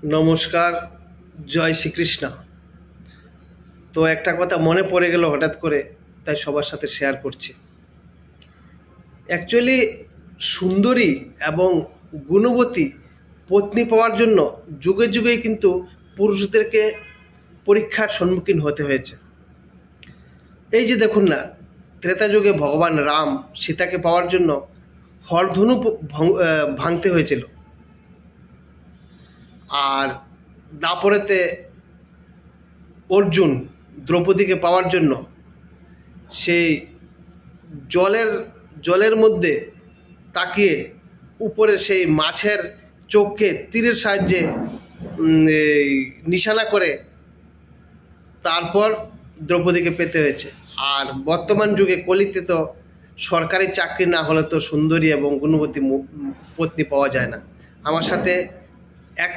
নমস্কার, জয় শ্রীকৃষ্ণ। তো একটা কথা মনে পড়ে গেল হঠাৎ করে, তাই সবার সাথে শেয়ার করছি। অ্যাকচুয়ালি সুন্দরী এবং গুণবতী পত্নী পাওয়ার জন্য যুগে যুগেই কিন্তু পুরুষদেরকে পরীক্ষার সম্মুখীন হতে হয়েছে। এই যে দেখুন না, ত্রেতা যুগে ভগবান রাম সীতাকে পাওয়ার জন্য হরধনু ভাঙতে হয়েছিল, আর দাপরেতে অর্জুন দ্রৌপদীকে পাওয়ার জন্য সেই জলের জলের মধ্যে তাকিয়ে উপরে সেই মাছের চোখকে তীরের সাহায্যে এই নিশানা করে তারপর দ্রৌপদীকে পেতে হয়েছে। আর বর্তমান যুগে কলিতে তো সরকারি চাকরি না হলে তো সুন্দরী এবং গুণবতী পত্নী পাওয়া যায় না। আমার সাথে এক